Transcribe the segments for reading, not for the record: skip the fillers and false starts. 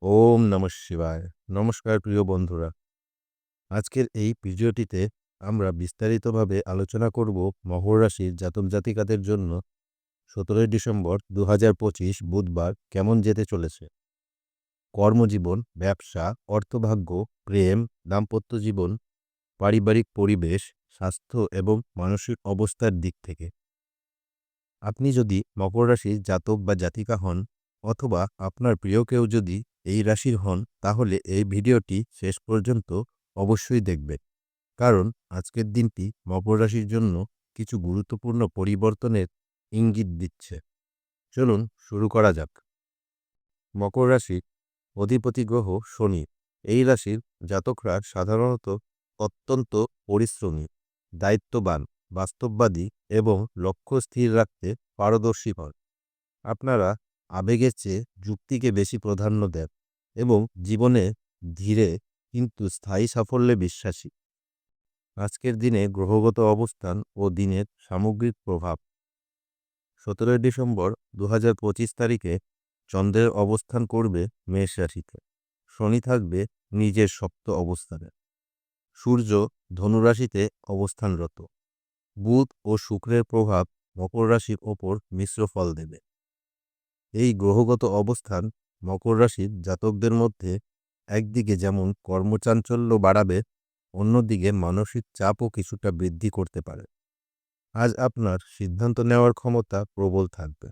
ওম নমঃ শিবায়। নমস্কার প্রিয় বন্ধুরা। আজকের এই ভিডিওটিতে আমরা বিস্তারিতভাবে আলোচনা করব মকর রাশির জাতক জাতিকাদের জন্য ১৭ই ডিসেম্বর ২০২৫ বুধবার কেমন যেতে চলেছে। কর্মজীবন, ব্যবসা, অর্থভাগ্য, প্রেম, দাম্পত্য জীবন, পারিবারিক পরিবেশ, স্বাস্থ্য এবং মানসিক অবস্থার দিক থেকে। আপনি যদি মকর রাশির জাতক বা জাতিকা হন অথবা আপনার প্রিয় কেউ যদি এই রাশির হন, তাহলে এই ভিডিওটি শেষ পর্যন্ত অবশ্যই দেখবেন। কারণ আজকের দিনটি মকর রাশির জন্য কিছু গুরুত্বপূর্ণ পরিবর্তনের ইঙ্গিত দিচ্ছে। চলুন শুরু করা যাক। মকর রাশির অধিপতি গ্রহ শনি। এই রাশির জাতকরা সাধারণত অত্যন্ত পরিশ্রমী, দায়িত্ববান, বাস্তববাদী এবং লক্ষ্য স্থির রাখতে পারদর্শী হন। আপনারা আবেগের চেয়ে যুক্তিকে বেশি প্রাধান্য দেন এবং জীবনে ধীরে কিন্তু স্থায়ী সাফল্যে বিশ্বাসী। আজকের দিনে গ্রহগত অবস্থান ও দিনের সামগ্রিক প্রভাব। ১৭ই ডিসেম্বর ২০২৫ তারিখে চন্দ্রের অবস্থান করবে মেষ রাশিতে। শনি থাকবে নিজের সপ্ত অবস্থানে। সূর্য ধনুরাশিতে অবস্থানরত। বুধ ও শুক্রের প্রভাব মকর রাশির ওপর মিশ্র ফল দেবে। এই গ্রহগত অবস্থান মকর রাশির জাতকদের মধ্যে একদিকে যেমন কর্মচাঞ্চল্য বাড়াবে, অন্যদিকে মানসিক চাপও কিছুটা বৃদ্ধি করতে পারে। আজ আপনার সিদ্ধান্ত নেওয়ার ক্ষমতা প্রবল থাকবে,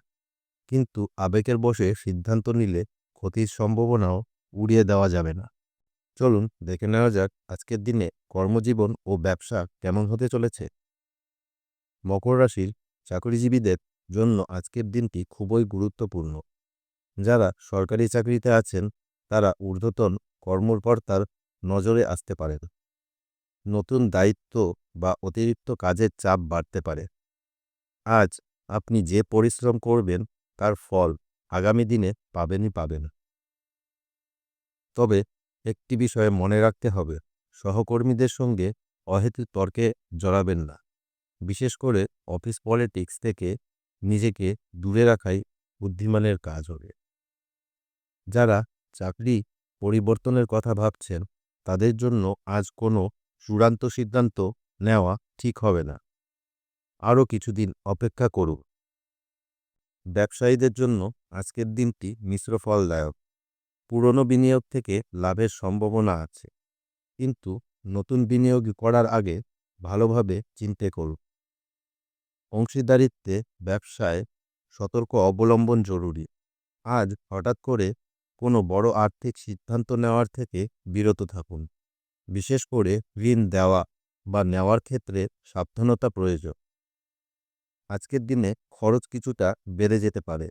কিন্তু আবেগের বশে সিদ্ধান্ত নিলে ক্ষতির সম্ভাবনাও উড়িয়ে দেওয়া যাবে না। চলুন দেখে নেওয়া যাক আজকের দিনে কর্মজীবন ও ব্যবসা কেমন হতে চলেছে। মকর রাশির চাকরিজীবীদের জন্য আজকের দিনটি খুবই গুরুত্বপূর্ণ। যারা সরকারি চাকরিতে আছেন তারা ঊর্ধ্বতন কর্মকর্তার নজরে আসতে পারেন। নতুন দায়িত্ব বা অতিরিক্ত কাজের চাপ বাড়তে পারে। আজ আপনি যে পরিশ্রম করবেন তার ফল আগামী দিনে পাবেন। তবে একটি বিষয়ে মনে রাখতে হবে, সহকর্মীদের সঙ্গে অহেতুক তর্কে জড়াবেন না। বিশেষ করে অফিস পলিটিক্স থেকে নিজেকে দূরে রাখাই বুদ্ধিমানের কাজ হবে। যারা চাকরি পরিবর্তনের কথা ভাবছেন তাদের জন্য আজ কোনো চূড়ান্ত সিদ্ধান্ত নেওয়া ঠিক হবে না। আরও কিছুদিন অপেক্ষা করুন। ব্যবসায়ীদের জন্য আজকের দিনটি মিশ্র ফলদায়ক। পুরনো বিনিয়োগ থেকে লাভের সম্ভাবনা আছে, কিন্তু নতুন বিনিয়োগ করার আগে ভালোভাবে চিন্তা করুন। অংশীদারিত্বে ব্যবসায় সতর্ক অবলম্বন জরুরি। আজ হঠাৎ করে কোনো বড় আর্থিক সিদ্ধান্ত নেওয়ার থেকে বিরত থাকুন। বিশেষ করে ঋণ দেওয়া বা নেওয়ার ক্ষেত্রে সাবধানতা প্রয়োজন। আজকের দিনে খরচ কিছুটা বেড়ে যেতে পারে,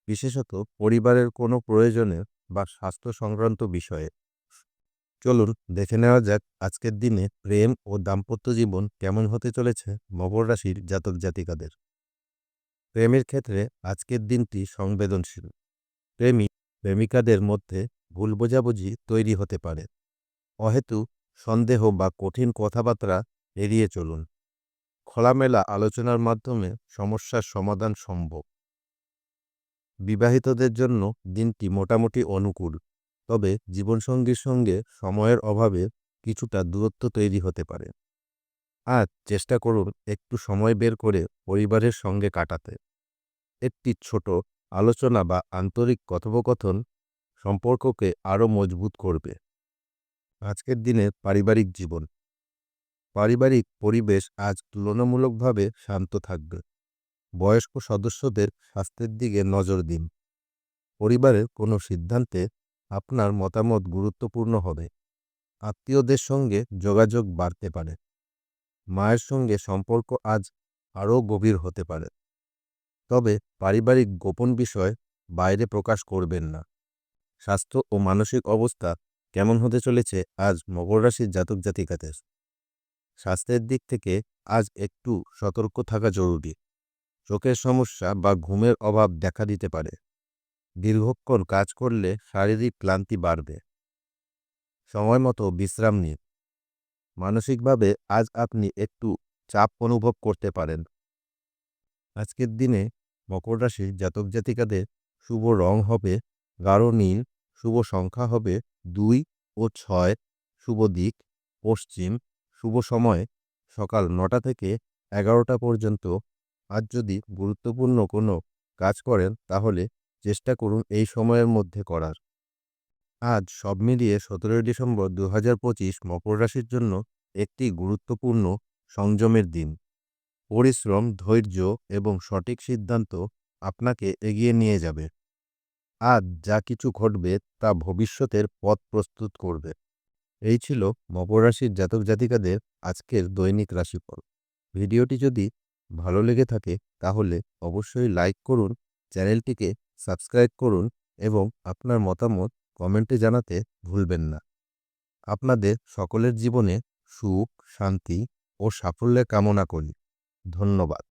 বিশেষত পরিবারের কোনো প্রয়োজনে বা স্বাস্থ্য সংক্রান্ত বিষয়ে। চলুন দেখে নেওয়া যাক আজকের দিনে প্রেম ও দাম্পত্য জীবন কেমন হতে চলেছে মকর রাশির জাতক জাতিকাদের। প্রেমের ক্ষেত্রে আজকের দিনটি সংবেদনশীল। প্রেমিক প্রেমিকাদের মধ্যে ভুল বোঝাবুঝি তৈরি হতে পারে। অহেতুক সন্দেহ বা কঠিন কথাবার্তা এড়িয়ে চলুন। খোলামেলা আলোচনার মাধ্যমে সমস্যার সমাধান সম্ভব। বিবাহিতদের জন্য দিনটি মোটামুটি অনুকূল, তবে জীবনসঙ্গীর সঙ্গে সময়ের অভাবে কিছুটা দূরত্ব তৈরি হতে পারে। আজ চেষ্টা করুন একটু সময় বের করে পরিবারের সঙ্গে কাটাতে। একটি ছোট আলোচনা বা আন্তরিক কথোপকথন সম্পর্ককে আরও মজবুত করবে। আজকের দিনের পারিবারিক জীবন। পারিবারিক পরিবেশ আজ তুলনামূলকভাবে শান্ত থাকবে। বয়স্ক সদস্যদের স্বাস্থ্যের দিকে নজর দিন। পরিবারের কোনো সিদ্ধান্তে আপনার মতামত গুরুত্বপূর্ণ হবে। আত্মীয়দের সঙ্গে যোগাযোগ বাড়তে পারে। মায়ের সঙ্গে সম্পর্ক আজ আরও গভীর হতে পারে। তবে পারিবারিক গোপন বিষয় বাইরে প্রকাশ করবেন না। স্বাস্থ্য ও মানসিক অবস্থা কেমন হতে চলেছে আজ মকর রাশির জাতক জাতিকাদের। স্বাস্থ্যের দিক থেকে আজ একটু সতর্ক থাকা জরুরি। চোখের সমস্যা বা ঘুমের অভাব দেখা দিতে পারে। দীর্ঘক্ষণ কাজ করলে শারীরিক ক্লান্তি বাড়বে। সময় মতো বিশ্রাম নিন। মানসিকভাবে আজ আপনি একটু চাপ অনুভব করতে পারেন। আজকের দিনে মকর রাশির জাতক জাতিকাদের শুভ রং হবে গাঢ় নীল, শুভ সংখ্যা হবে 2 ও 6। শুভ দিক পশ্চিম। শুভ সময় সকাল 9টা থেকে 11টা পর্যন্ত। আজ যদি গুরুত্বপূর্ণ কোনো কাজ করেন তাহলে চেষ্টা করুন এই সময়ের মধ্যে করার। আজ সব মিলিয়ে 17 ডিসেম্বর 2025 মকর রাশির জন্য একটি গুরুত্বপূর্ণ সংযমের দিন। পরিশ্রম, ধৈর্য এবং সঠিক সিদ্ধান্ত আপনাকে এগিয়ে নিয়ে যাবে। আজ যা কিছু ঘটবে তা ভবিষ্যতের পথ প্রস্তুত করবে। এই ছিল মকর রাশির জাতক জাতিকাদের আজকের দৈনিক রাশিফল। ভিডিওটি যদি ভালো লেগে থাকে তাহলে অবশ্যই লাইক করুন, চ্যানেলটিকে সাবস্ক্রাইব করুন এবং আপনার মতামত কমেন্টে জানাতে ভুলবেন না। আপনাদের সকলের জীবনে সুখ, শান্তি ও সাফল্যের কামনা করি। ধন্যবাদ।